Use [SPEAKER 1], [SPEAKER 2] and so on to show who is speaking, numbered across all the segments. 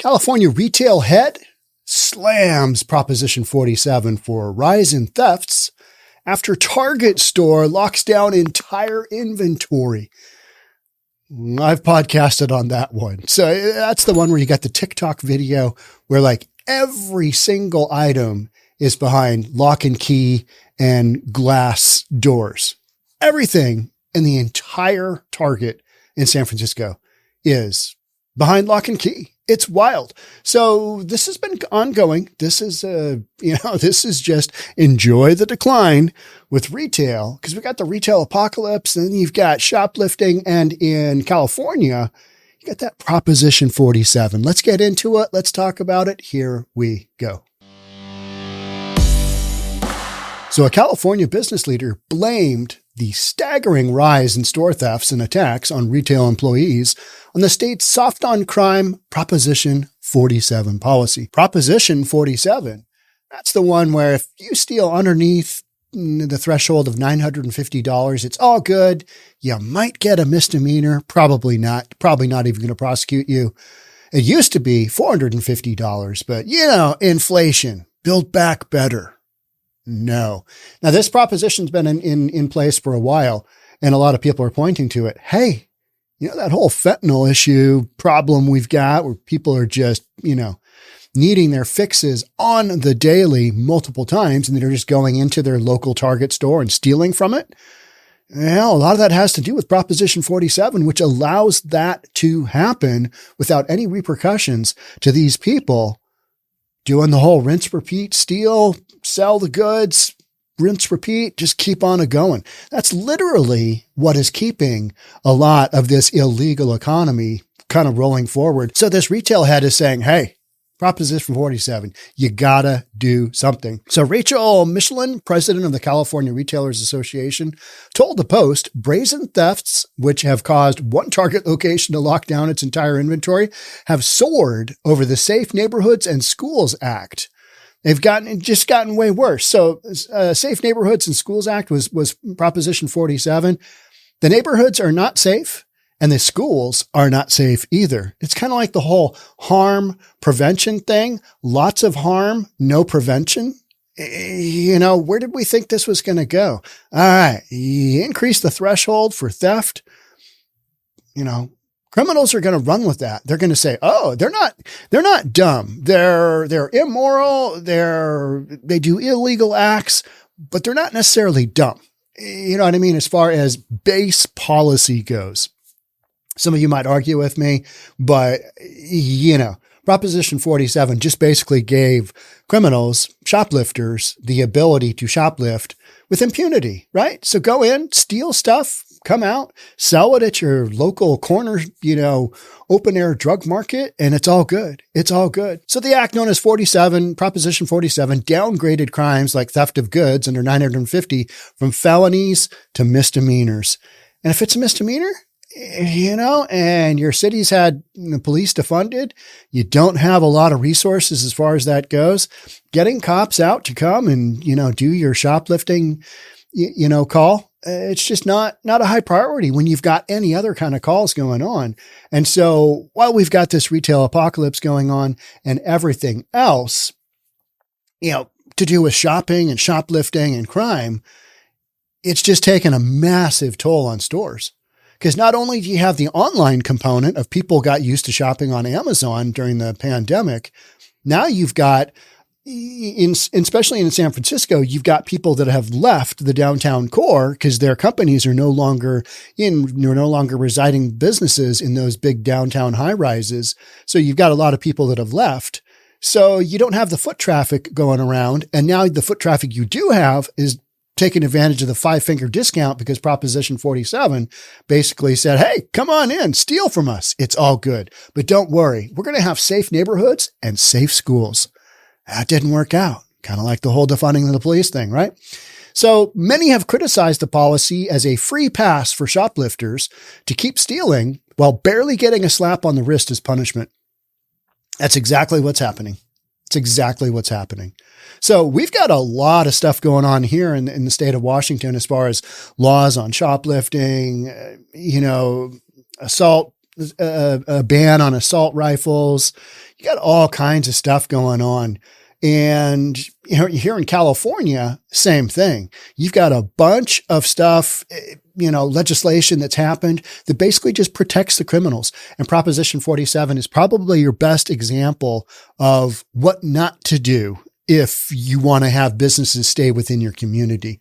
[SPEAKER 1] California retail head slams Proposition 47 for rise in thefts after Target store locks down entire inventory. I've podcasted on that one. So that's the one where you got the TikTok video where like every single item is behind lock and key and glass doors. Everything in the entire Target in San Francisco is behind lock and key. It's wild. So this has been ongoing. This is, this is just enjoy the decline with retail, because we got the retail apocalypse, and then you've got shoplifting. And in California, you got that Proposition 47. Let's get into it. Let's talk about it. Here we go. So a California business leader blamed the staggering rise in store thefts and attacks on retail employees on the state's soft on crime Proposition 47 policy. Proposition 47, that's the one where if you steal underneath the threshold of $950, it's all good. You might get a misdemeanor. Probably not even going to prosecute you. It used to be $450, but inflation, build back better. No. Now this proposition's been in place for a while, and a lot of people are pointing to it. Hey, that whole fentanyl issue problem we've got where people are just, needing their fixes on the daily multiple times, and they're just going into their local Target store and stealing from it. Well, a lot of that has to do with Proposition 47, which allows that to happen without any repercussions to these people doing the whole rinse, repeat, steal, sell the goods, rinse, repeat, just keep on going. That's literally what is keeping a lot of this illegal economy kind of rolling forward. So this retail head is saying, hey, Proposition 47, you gotta do something. So Rachel Michelin, president of the California Retailers Association, told the Post brazen thefts, which have caused one Target location to lock down its entire inventory, have soared over the Safe Neighborhoods and Schools Act. They've gotten way worse. So Safe Neighborhoods and Schools Act was Proposition 47. The neighborhoods are not safe, and the schools are not safe either. It's kind of like the whole harm prevention thing. Lots of harm, no prevention. Where did we think this was going to go? All right. You increase the threshold for theft. Criminals are going to run with that. They're going to say, oh, they're not dumb. They're immoral. They do illegal acts, but they're not necessarily dumb. You know what I mean? As far as base policy goes. Some of you might argue with me, but Proposition 47 just basically gave criminals, shoplifters, the ability to shoplift with impunity, right? So go in, steal stuff, come out, sell it at your local corner, open air drug market, and it's all good. It's all good. So the act known as Proposition 47 downgraded crimes like theft of goods under 950 from felonies to misdemeanors. And if it's a misdemeanor, and your city's had police defunded, you don't have a lot of resources as far as that goes. Getting cops out to come and, do your shoplifting, call, it's just not a high priority when you've got any other kind of calls going on. And so while we've got this retail apocalypse going on and everything else, to do with shopping and shoplifting and crime, it's just taken a massive toll on stores. Because not only do you have the online component of people got used to shopping on Amazon during the pandemic, now you've got, especially in San Francisco, you've got people that have left the downtown core because their companies are no longer residing businesses in those big downtown high rises. So you've got a lot of people that have left. So you don't have the foot traffic going around. And now the foot traffic you do have is taking advantage of the 5-finger discount because Proposition 47 basically said, hey, come on in, steal from us. It's all good. But don't worry. We're going to have safe neighborhoods and safe schools. That didn't work out. Kind of like the whole defunding of the police thing, right? So many have criticized the policy as a free pass for shoplifters to keep stealing while barely getting a slap on the wrist as punishment. That's exactly what's happening. It's exactly what's happening. So we've got a lot of stuff going on here in the state of Washington as far as laws on shoplifting, assault, a ban on assault rifles. You got all kinds of stuff going on. And here in California, same thing. You've got a bunch of stuff, legislation that's happened that basically just protects the criminals. And Proposition 47 is probably your best example of what not to do if you want to have businesses stay within your community.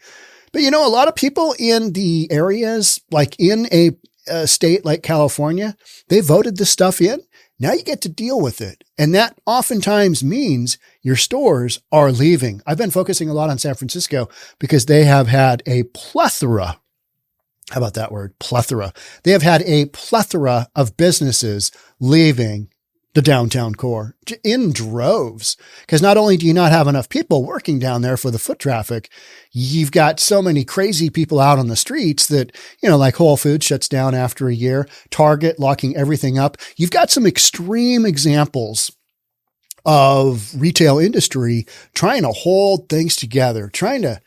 [SPEAKER 1] But, a lot of people in the areas, like in a state like California, they voted this stuff in. Now you get to deal with it. And that oftentimes means your stores are leaving. I've been focusing a lot on San Francisco because they have had a plethora. How about that word? Plethora. They have had a plethora of businesses leaving the downtown core in droves. Because not only do you not have enough people working down there for the foot traffic, you've got so many crazy people out on the streets that, like Whole Foods shuts down after a year, Target locking everything up. You've got some extreme examples of retail industry trying to hold things together, trying to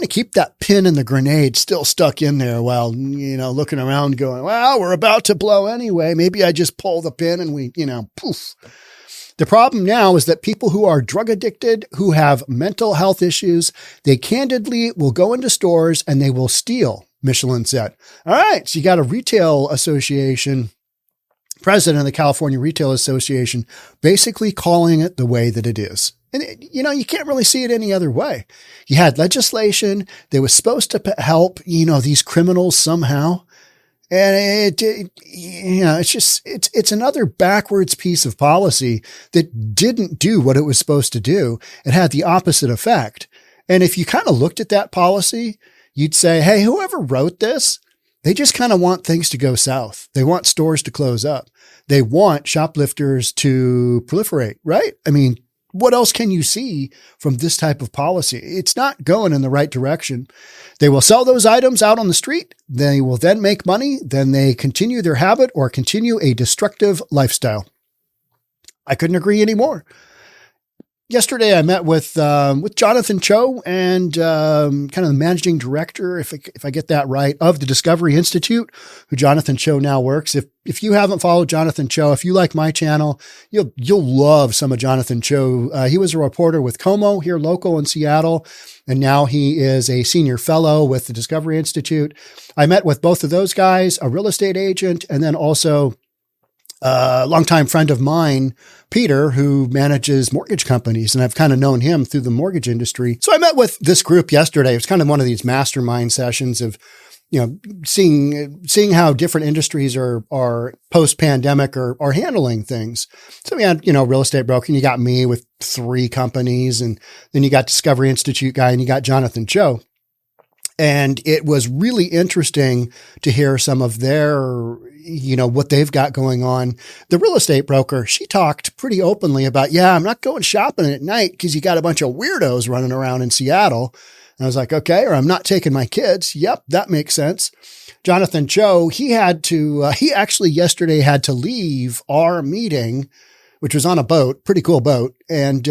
[SPEAKER 1] keep that pin in the grenade still stuck in there while, looking around going, well, we're about to blow anyway. Maybe I just pull the pin and we, poof. The problem now is that people who are drug addicted, who have mental health issues, they candidly will go into stores and they will steal, Michelin said. All right. So you got a retail association, president of the California Retail Association, basically calling it the way that it is. And, you can't really see it any other way. You had legislation that was supposed to help, these criminals somehow. And it's another backwards piece of policy that didn't do what it was supposed to do. It had the opposite effect. And if you kind of looked at that policy, you'd say, hey, whoever wrote this, they just kind of want things to go south. They want stores to close up. They want shoplifters to proliferate, right? I mean, what else can you see from this type of policy? It's not going in the right direction. They will sell those items out on the street. They will then make money. Then they continue their habit or continue a destructive lifestyle. I couldn't agree anymore. Yesterday, I met with Jonathan Cho and kind of the managing director, if I get that right, of the Discovery Institute, who Jonathan Cho now works. If you haven't followed Jonathan Cho, if you like my channel, you'll love some of Jonathan Cho. He was a reporter with Como here local in Seattle, and now he is a senior fellow with the Discovery Institute. I met with both of those guys, a real estate agent, and then also a longtime friend of mine, Peter, who manages mortgage companies. And I've kind of known him through the mortgage industry. So I met with this group yesterday. It was kind of one of these mastermind sessions of, seeing how different industries are post-pandemic are handling things. So we had, real estate broking. You got me with 3 companies, and then you got Discovery Institute guy, and you got Jonathan Cho. And it was really interesting to hear some of their, what they've got going on. The real estate broker, she talked pretty openly about, I'm not going shopping at night because you got a bunch of weirdos running around in Seattle. And I was like, okay, or I'm not taking my kids. Yep, that makes sense. Jonathan Cho, he actually yesterday had to leave our meeting, which was on a boat, pretty cool boat. And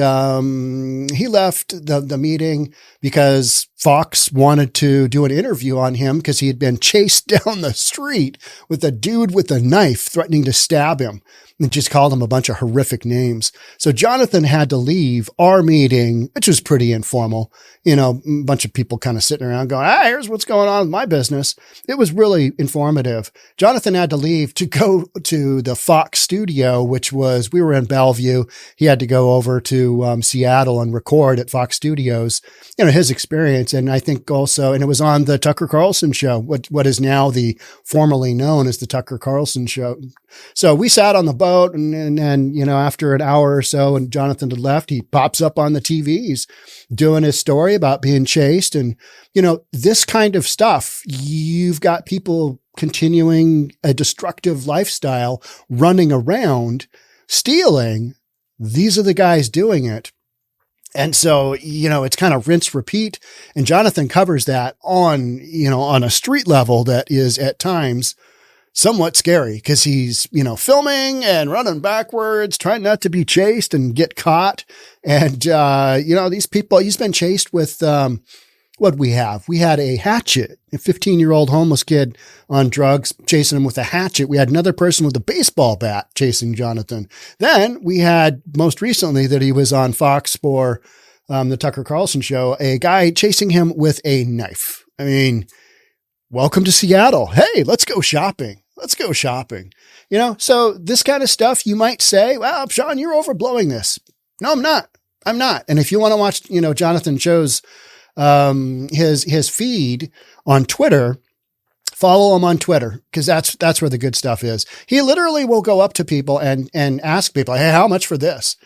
[SPEAKER 1] he left the meeting because Fox wanted to do an interview on him because he had been chased down the street with a dude with a knife threatening to stab him, and just called him a bunch of horrific names. So Jonathan had to leave our meeting, which was pretty informal. A bunch of people kind of sitting around going, here's what's going on with my business. It was really informative. Jonathan had to leave to go to the Fox studio, we were in Bellevue. He had to go over to Seattle and record at Fox Studios, his experience. And I think also, and it was on the Tucker Carlson show, what is now formerly known as the Tucker Carlson show. So we sat on the boat and after an hour or so and Jonathan had left, he pops up on the TVs doing his story about being chased. And, this kind of stuff, you've got people continuing a destructive lifestyle, running around, stealing. These are the guys doing it. And so, it's kind of rinse, repeat. And Jonathan covers that on a street level that is at times somewhat scary because he's, filming and running backwards, trying not to be chased and get caught. And, these people, he's been chased with What'd we have? We had a hatchet, a 15-year-old homeless kid on drugs chasing him with a hatchet. We had another person with a baseball bat chasing Jonathan. Then we had most recently that he was on Fox for the Tucker Carlson show, a guy chasing him with a knife. I mean, welcome to Seattle. Hey, let's go shopping. Let's go shopping. You know, so this kind of stuff you might say, well, Sean, you're overblowing this. No, I'm not. I'm not. And if you want to watch, you know, Jonathan shows his feed on Twitter, follow him on Twitter, because that's where the good stuff is. He literally will go up to people and ask people, hey, how much for this?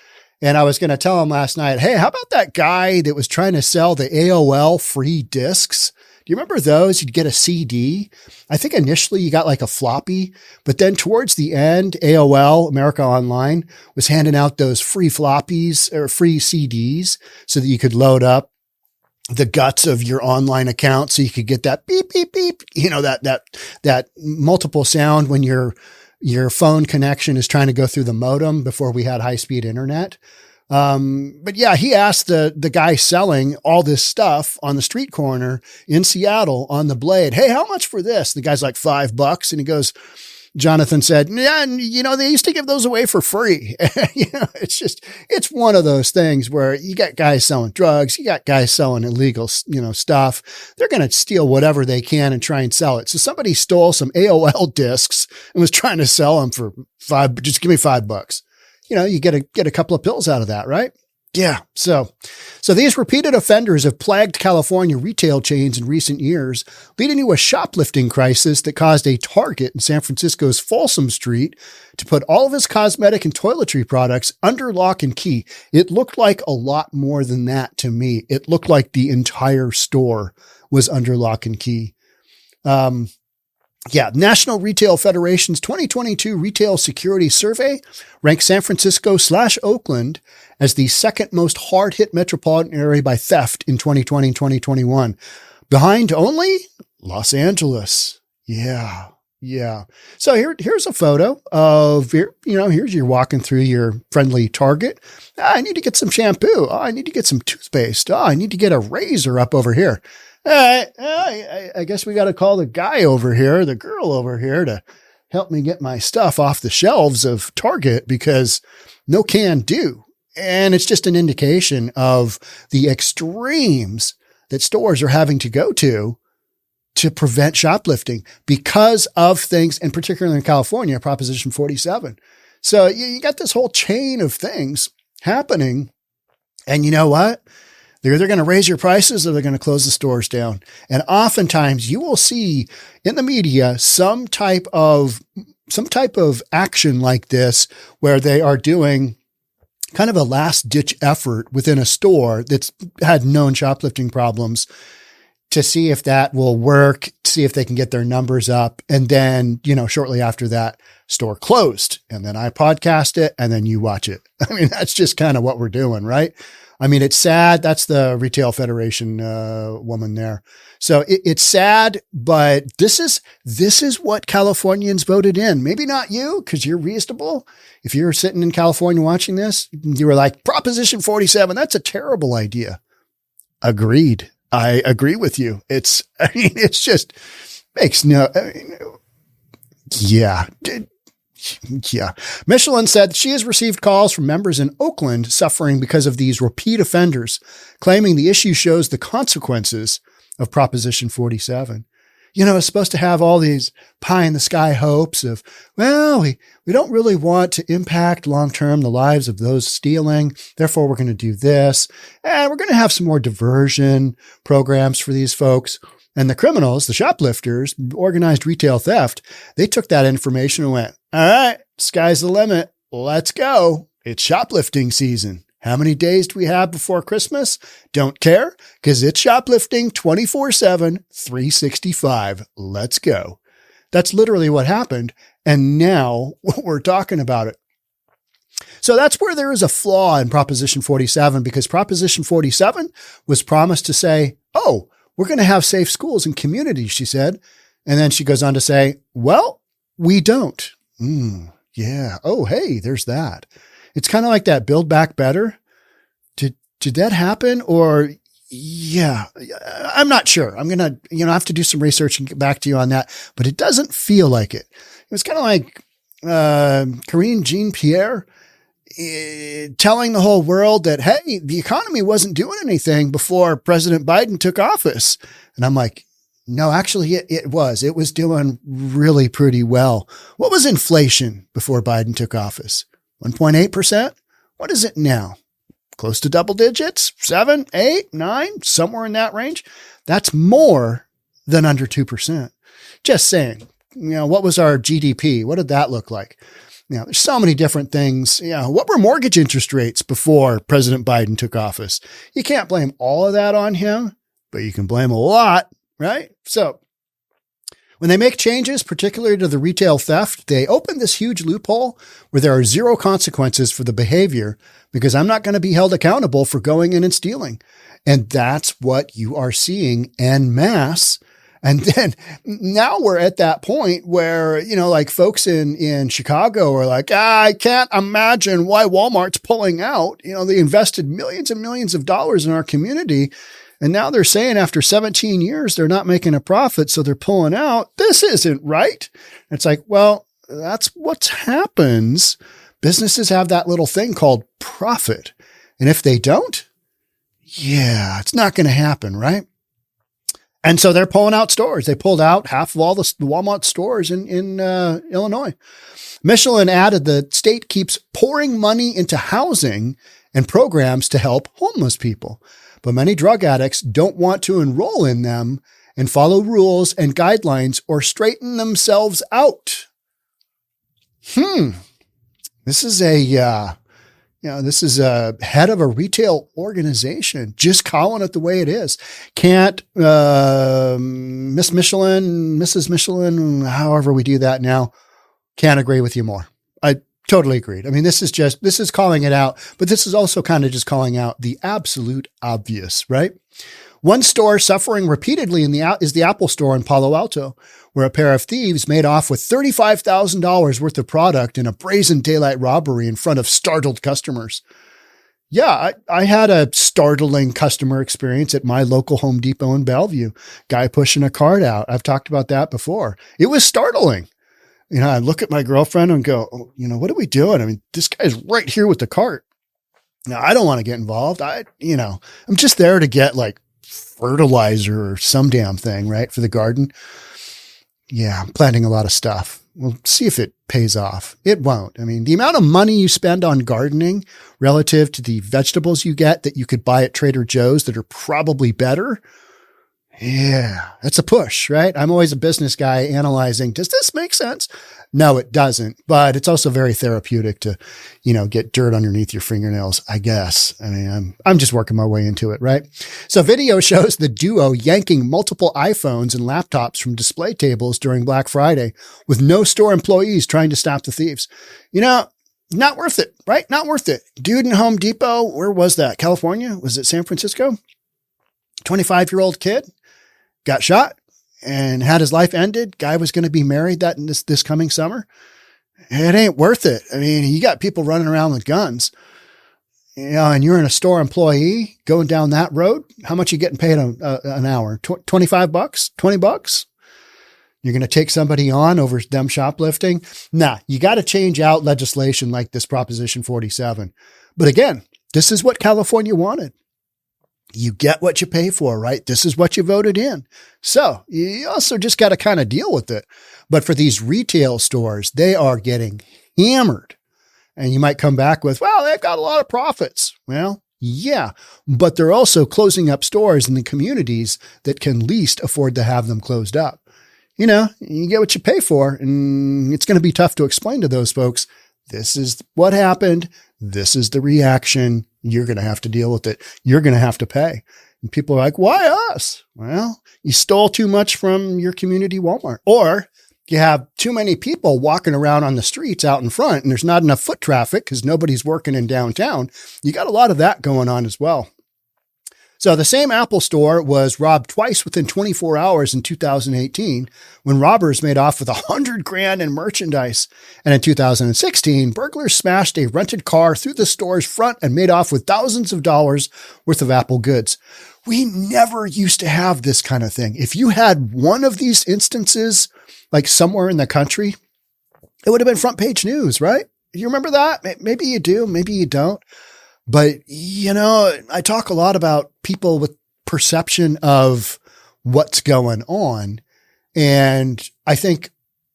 [SPEAKER 1] And I was going to tell him last night, hey, how about that guy that was trying to sell the AOL free discs? Do you remember those? You'd get a CD. I think initially you got like a floppy, but then towards the end, AOL, America Online, was handing out those free floppies or free CDs so that you could load up the guts of your online account so you could get that beep, beep, beep, you know, that multiple sound when your phone connection is trying to go through the modem before we had high speed internet. But yeah, he asked the guy selling all this stuff on the street corner in Seattle on the Blade, hey, how much for this? The guy's like $5. And he goes, Jonathan said, yeah, you know, they used to give those away for free. You know, it's one of those things where you got guys selling drugs, you got guys selling illegal, you know, stuff. They're going to steal whatever they can and try and sell it. So somebody stole some AOL discs and was trying to sell them for just give me $5. You know, you get a couple of pills out of that, right? Yeah. So these repeated offenders have plagued California retail chains in recent years, leading to a shoplifting crisis that caused a Target in San Francisco's Folsom Street to put all of its cosmetic and toiletry products under lock and key. It looked like a lot more than that to me. It looked like the entire store was under lock and key. Yeah, National Retail Federation's 2022 Retail Security Survey ranks San Francisco/Oakland as the second most hard-hit metropolitan area by theft in 2020 and 2021, behind only Los Angeles. Yeah. So here's a photo of, here's you're walking through your friendly Target. I need to get some shampoo. I need to get some toothpaste. I need to get a razor up over here. I guess we got to call the guy over here, the girl over here, to help me get my stuff off the shelves of Target because no can do. And it's just an indication of the extremes that stores are having to go to prevent shoplifting because of things, and particularly in California, Proposition 47. So you got this whole chain of things happening. And you know what? They're either going to raise your prices or they're going to close the stores down. And oftentimes you will see in the media some type of action like this where they are doing kind of a last ditch effort within a store that's had known shoplifting problems to see if that will work, see if they can get their numbers up. And then, shortly after that, store closed. And then I podcast it and then you watch it. I mean, that's just kind of what we're doing, right? I mean, it's sad. That's the Retail Federation woman there. So it's sad, but this is what Californians voted in. Maybe not you, because you're reasonable. If you're sitting in California watching this, you were like, Proposition 47, that's a terrible idea. Agreed. I agree with you. It's just makes no, yeah. Yeah. Michelin said she has received calls from members in Oakland suffering because of these repeat offenders, claiming the issue shows the consequences of Proposition 47. It's supposed to have all these pie in the sky hopes of, well, we don't really want to impact long-term the lives of those stealing. Therefore, we're going to do this. And we're going to have some more diversion programs for these folks. And the criminals, the shoplifters, organized retail theft, they took that information and went, all right, sky's the limit. Let's go. It's shoplifting season. How many days do we have before Christmas? Don't care, because it's shoplifting 24/7, 365. Let's go. That's literally what happened. And now we're talking about it. So that's where there is a flaw in Proposition 47, because Proposition 47 was promised to say, oh, we're going to have safe schools and communities, she said. And then she goes on to say, well, we don't. Yeah. Oh, hey, there's that. It's kind of like that Build Back Better. Did that happen? Or, Yeah, I'm not sure. I'm going to, have to do some research and get back to you on that, but it doesn't feel like it. It was kind of like, Karine Jean-Pierre telling the whole world that, hey, the economy wasn't doing anything before President Biden took office. And I'm like, no, actually it was doing really pretty well. What was inflation before Biden took office? 1.8%. What is it now? Close to double digits, 7, 8, 9, somewhere in that range. That's more than under 2%. Just saying, what was our GDP? What did that look like? There's so many different things. What were mortgage interest rates before President Biden took office? You can't blame all of that on him, but you can blame a lot, right? So when they make changes, particularly to the retail theft, they open this huge loophole where there are zero consequences for the behavior because I'm not going to be held accountable for going in and stealing. And that's what you are seeing en masse. And then now we're at that point where, like folks in Chicago are like, I can't imagine why Walmart's pulling out. They invested millions and millions of dollars in our community. And now they're saying after 17 years, they're not making a profit. So they're pulling out. This isn't right. It's like, well, that's what happens. Businesses have that little thing called profit. And if they don't, it's not going to happen, right? And so they're pulling out stores. They pulled out half of all the Walmart stores in Illinois. Michelin added the state keeps pouring money into housing and programs to help homeless people. But many drug addicts don't want to enroll in them and follow rules and guidelines or straighten themselves out. This is a head of a retail organization just calling it the way it is. Can't Miss Michelin, Mrs. Michelin, however we do that now, can't agree with you more. I totally agreed. I mean, this is calling it out, but this is also kind of just calling out the absolute obvious, right? One store suffering repeatedly is the Apple store in Palo Alto, where a pair of thieves made off with $35,000 worth of product in a brazen daylight robbery in front of startled customers. Yeah, I had a startling customer experience at my local Home Depot in Bellevue. Guy pushing a cart out. I've talked about that before. It was startling. I look at my girlfriend and go, what are we doing? I mean, this guy's right here with the cart. Now, I don't want to get involved. I'm just there to get like fertilizer or some damn thing, right? For the garden. Yeah, I'm planting a lot of stuff. We'll see if it pays off. It won't. I mean, the amount of money you spend on gardening relative to the vegetables you get that you could buy at Trader Joe's that are probably better. Yeah, that's a push, right? I'm always a business guy analyzing, does this make sense? No, it doesn't, but it's also very therapeutic to, get dirt underneath your fingernails, I guess. I mean, I'm just working my way into it, right? So video shows the duo yanking multiple iPhones and laptops from display tables during Black Friday with no store employees trying to stop the thieves. Not worth it, right? Not worth it. Dude in Home Depot, where was that? California? Was it San Francisco? 25-year-old kid got shot and had his life ended. Guy was going to be married this coming summer. It ain't worth it. I mean, you got people running around with guns, and you're in a store employee going down that road. How much are you getting paid an hour? $25, $20? You're going to take somebody on over them shoplifting? Nah, you got to change out legislation like this Proposition 47. But again, this is what California wanted. You get what you pay for, right? This is what you voted in. So you also just got to kind of deal with it. But for these retail stores, they are getting hammered. And you might come back with, well, they've got a lot of profits. Well, yeah, but they're also closing up stores in the communities that can least afford to have them closed up. You get what you pay for, and it's going to be tough to explain to those folks. This is what happened. This is the reaction. You're going to have to deal with it. You're going to have to pay. And people are like, why us? Well, you stole too much from your community Walmart, or you have too many people walking around on the streets out in front and there's not enough foot traffic because nobody's working in downtown. You got a lot of that going on as well. So the same Apple store was robbed twice within 24 hours in 2018 when robbers made off with $100,000 in merchandise. And in 2016, burglars smashed a rented car through the store's front and made off with thousands of dollars worth of Apple goods. We never used to have this kind of thing. If you had one of these instances, like somewhere in the country, it would have been front page news, right? You remember that? Maybe you do, maybe you don't. But, I talk a lot about people with perception of what's going on. And I think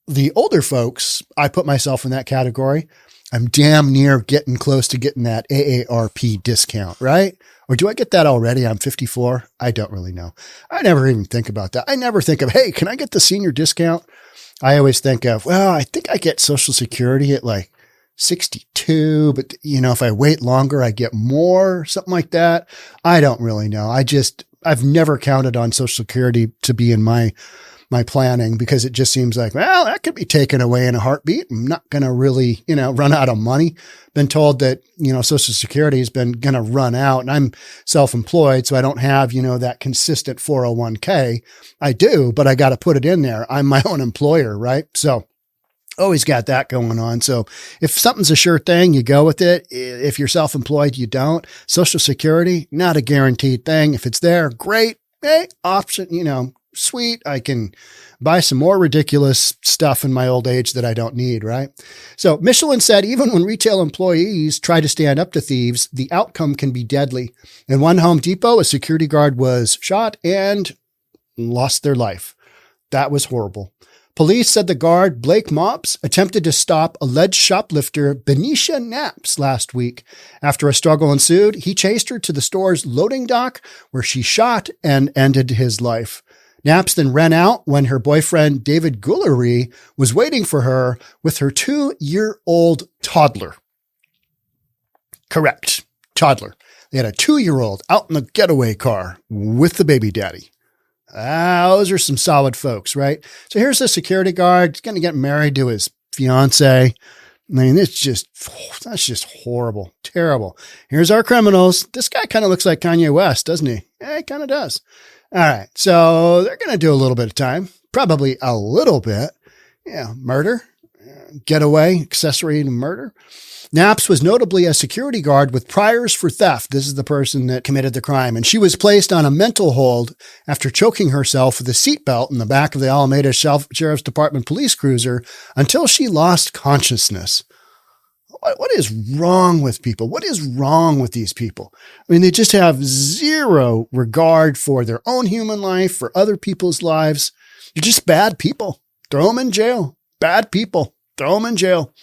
[SPEAKER 1] the older folks, I put myself in that category. I'm damn near getting close to getting that AARP discount, right? Or do I get that already? I'm 54. I don't really know. I never even think about that. I never think of, hey, can I get the senior discount? I always think of, well, I think I get Social Security at like 62, but if I wait longer, I get more, something like that. I don't really know. I've never counted on Social Security to be in my planning because it just seems like, well, that could be taken away in a heartbeat. I'm not going to really, run out of money. Been told that, Social Security has been going to run out, and I'm self-employed. So I don't have, that consistent 401k. I do, but I got to put it in there. I'm my own employer, right? So always got that going on. So if something's a sure thing, you go with it. If you're self-employed, you don't. Social Security, not a guaranteed thing. If it's there, great. Hey, option, sweet. I can buy some more ridiculous stuff in my old age that I don't need, right? So Michelin said, even when retail employees try to stand up to thieves, the outcome can be deadly. In one Home Depot, a security guard was shot and lost their life. That was horrible. Police said the guard, Blake Mops, attempted to stop alleged shoplifter Benicia Knaps last week. After a struggle ensued, he chased her to the store's loading dock where she shot and ended his life. Knaps then ran out when her boyfriend, David Gullery, was waiting for her with her 2-year-old toddler. Correct. Toddler. They had a 2-year-old out in the getaway car with the baby daddy. Those are some solid folks, right? So here's the security guard. He's going to get married to his fiance. I mean, that's just horrible, terrible. Here's our criminals. This guy kind of looks like Kanye West, doesn't he? Yeah, he kind of does. All right. So they're going to do a little bit of time, probably a little bit. Yeah. Murder, getaway, accessory to murder. Knaps was notably a security guard with priors for theft. This is the person that committed the crime. And she was placed on a mental hold after choking herself with a seatbelt in the back of the Alameda Sheriff's Department police cruiser until she lost consciousness. What is wrong with people? What is wrong with these people? I mean, they just have zero regard for their own human life, for other people's lives. They're just bad people. Throw them in jail. Bad people. Throw them in jail.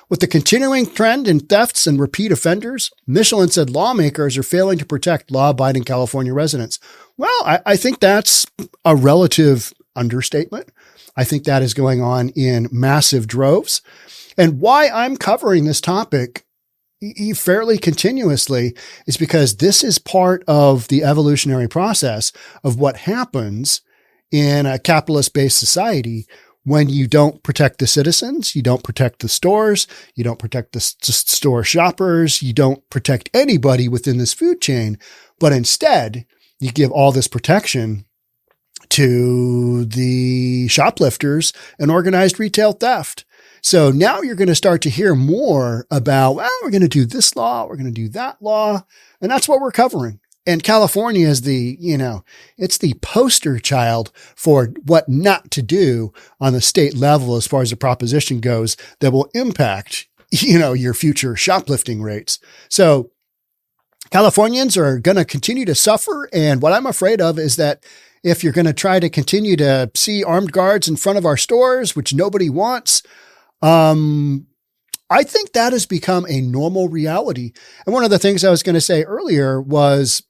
[SPEAKER 1] With the continuing trend in thefts and repeat offenders, Michelin said lawmakers are failing to protect law-abiding California residents. Well, I think that's a relative understatement. I think that is going on in massive droves. And why I'm covering this topic fairly continuously is because this is part of the evolutionary process of what happens in a capitalist-based society when you don't protect the citizens, you don't protect the stores, you don't protect the store shoppers, you don't protect anybody within this food chain, but instead you give all this protection to the shoplifters and organized retail theft. So now you're going to start to hear more about, well, we're going to do this law, we're going to do that law, and that's what we're covering. And California is it's the poster child for what not to do on the state level as far as the proposition goes that will impact, your future shoplifting rates. So Californians are going to continue to suffer. And what I'm afraid of is that if you're going to try to continue to see armed guards in front of our stores, which nobody wants, I think that has become a normal reality. And one of the things I was going to say earlier was,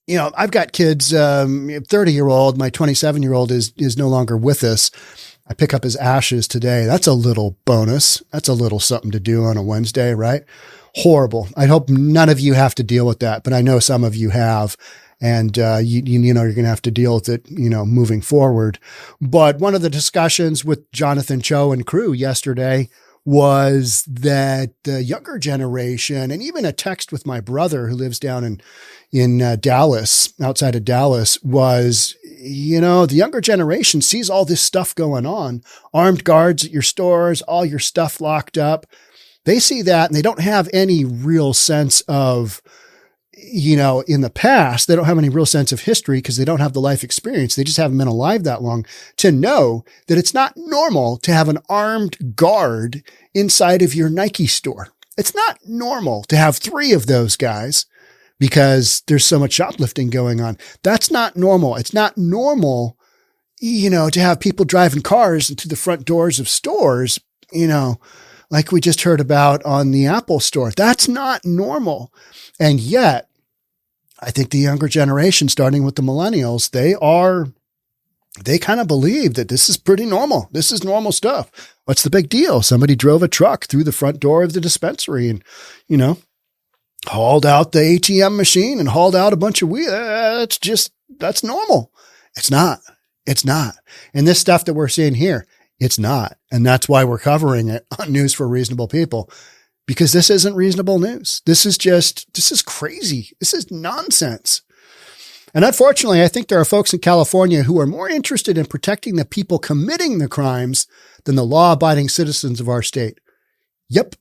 [SPEAKER 1] I've got kids, 30-year-old, my 27-year-old is no longer with us. I pick up his ashes today. That's a little bonus. That's a little something to do on a Wednesday, right? Horrible. I hope none of you have to deal with that, but I know some of you have. And, you're going to have to deal with it, moving forward. But one of the discussions with Jonathan Cho and crew yesterday was that the younger generation, and even a text with my brother who lives down in Dallas, outside of Dallas, was, the younger generation sees all this stuff going on, armed guards at your stores, all your stuff locked up. They see that and they don't have any real sense of, in the past, they don't have any real sense of history because they don't have the life experience. They just haven't been alive that long to know that it's not normal to have an armed guard inside of your Nike store. It's not normal to have 3 of those guys because there's so much shoplifting going on. That's not normal. It's not normal, to have people driving cars into the front doors of stores, like we just heard about on the Apple store. That's not normal. And yet, I think the younger generation, starting with the millennials, they kind of believe that this is pretty normal. This is normal stuff. What's the big deal? Somebody drove a truck through the front door of the dispensary and, hauled out the ATM machine and hauled out a bunch of weed. That's normal. It's not. And this stuff that we're seeing here, it's not. And that's why we're covering it on News for Reasonable People, because this isn't reasonable news. This is crazy. This is nonsense. And unfortunately, I think there are folks in California who are more interested in protecting the people committing the crimes than the law-abiding citizens of our state. Yep.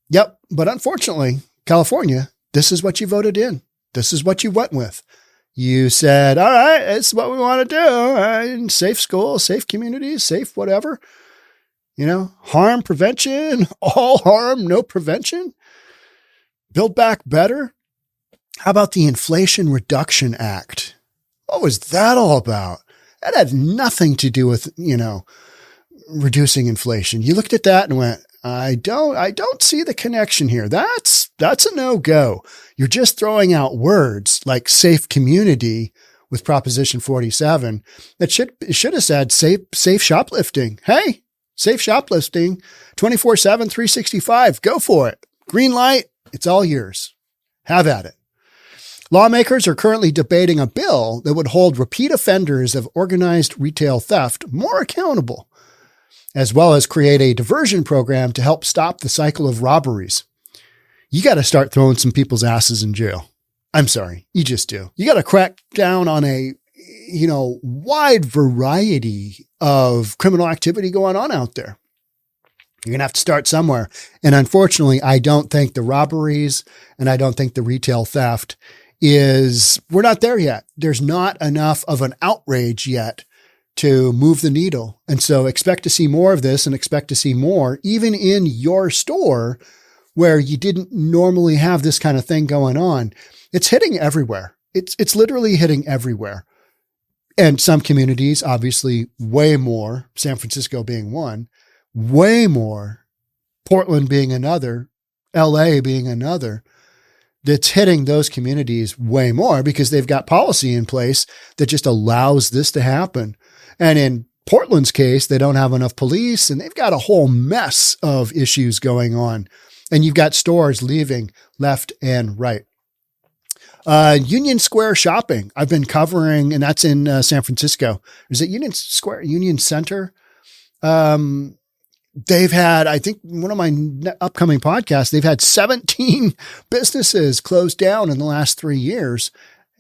[SPEAKER 1] But unfortunately, California, this is what you voted in. This is what you went with. You said, all right, it's what we want to do. Safe schools, safe communities, safe whatever. Harm prevention, all harm, no prevention. Build back better. How about the Inflation Reduction Act? What was that all about? That had nothing to do with, reducing inflation. You looked at that and went, I don't see the connection here. That's a no-go. You're just throwing out words like safe community with Proposition 47 that should have said safe shoplifting. Hey, safe shoplifting, 24/7, 365. Go for it. Green light. It's all yours. Have at it. Lawmakers are currently debating a bill that would hold repeat offenders of organized retail theft more accountable, as well as create a diversion program to help stop the cycle of robberies. You got to start throwing some people's asses in jail. I'm sorry. You just do. You got to crack down on a, wide variety of criminal activity going on out there. You're going to have to start somewhere. And unfortunately, I don't think the robberies and I don't think the retail theft we're not there yet. There's not enough of an outrage yet to move the needle. And so expect to see more of this and expect to see more even in your store where you didn't normally have this kind of thing going on. It's hitting everywhere. It's literally hitting everywhere. And some communities, obviously way more, San Francisco being one, way more, Portland being another, LA being another, that's hitting those communities way more because they've got policy in place that just allows this to happen. And in Portland's case, they don't have enough police and they've got a whole mess of issues going on. And you've got stores leaving left and right. Union Square shopping. I've been covering, and that's in San Francisco. Is it Union Square, Union Center? They've had, I think one of my upcoming podcasts, they've had 17 businesses closed down in the last 3 years.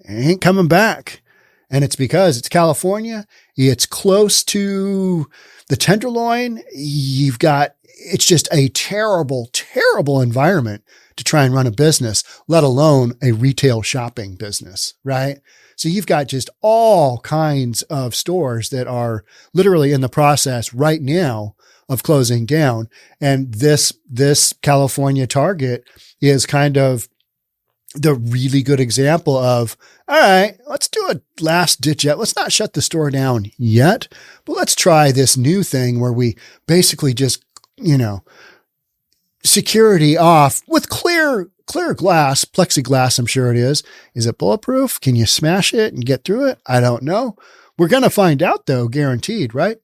[SPEAKER 1] Ain't coming back. And it's because it's California. It's close to the Tenderloin. It's just a terrible, terrible environment to try and run a business, let alone a retail shopping business, right? So you've got just all kinds of stores that are literally in the process right now of closing down. And this California Target is kind of the really good example of, all right, let's do a last ditch yet. Let's not shut the store down yet, but let's try this new thing where we basically just, security off with clear glass, plexiglass, I'm sure it is. Is it bulletproof? Can you smash it and get through it? I don't know. We're going to find out though, guaranteed, right?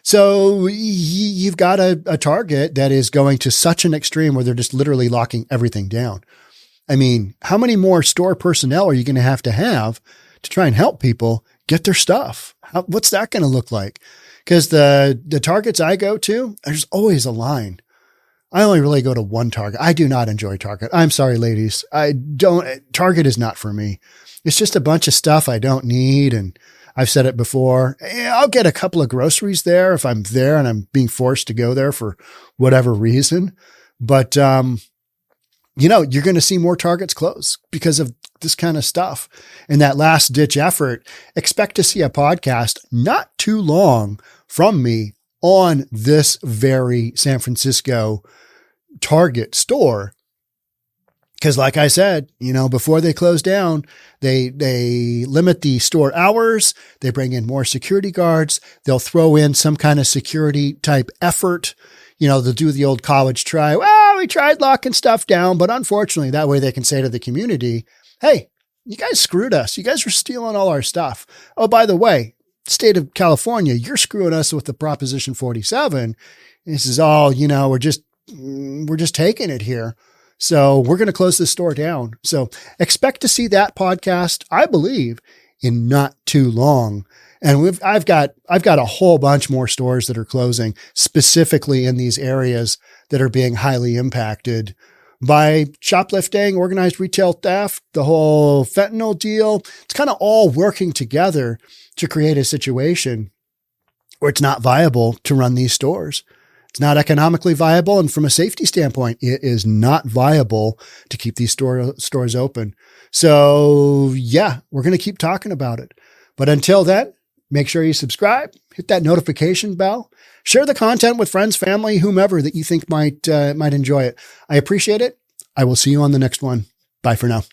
[SPEAKER 1] So you've got a Target that is going to such an extreme where they're just literally locking everything down. I mean, how many more store personnel are you going to have to try and help people get their stuff? What's that going to look like? Because the Targets I go to, there's always a line. I only really go to one Target. I do not enjoy Target. I'm sorry, ladies. Target is not for me. It's just a bunch of stuff I don't need. And I've said it before. I'll get a couple of groceries there if I'm there and I'm being forced to go there for whatever reason. But you're going to see more Targets close because of this kind of stuff. And that last ditch effort, expect to see a podcast not too long from me on this very San Francisco Target store. Because like I said, before they close down, they limit the store hours. They bring in more security guards. They'll throw in some kind of security type effort. They'll do the old college try. Well, we tried locking stuff down, but unfortunately that way they can say to the community, hey, you guys screwed us. You guys were stealing all our stuff. Oh, by the way, state of California, you're screwing us with the Proposition 47. This is all, we're just taking it here. So we're going to close this store down. So expect to see that podcast, I believe, in not too long. And I've got a whole bunch more stores that are closing specifically in these areas that are being highly impacted by shoplifting, organized retail theft, the whole fentanyl deal. It's kind of all working together to create a situation where it's not viable to run these stores. It's not economically viable. And from a safety standpoint, it is not viable to keep these stores open. So yeah, we're going to keep talking about it. But until then, make sure you subscribe, hit that notification bell, share the content with friends, family, whomever that you think might enjoy it. I appreciate it. I will see you on the next one. Bye for now.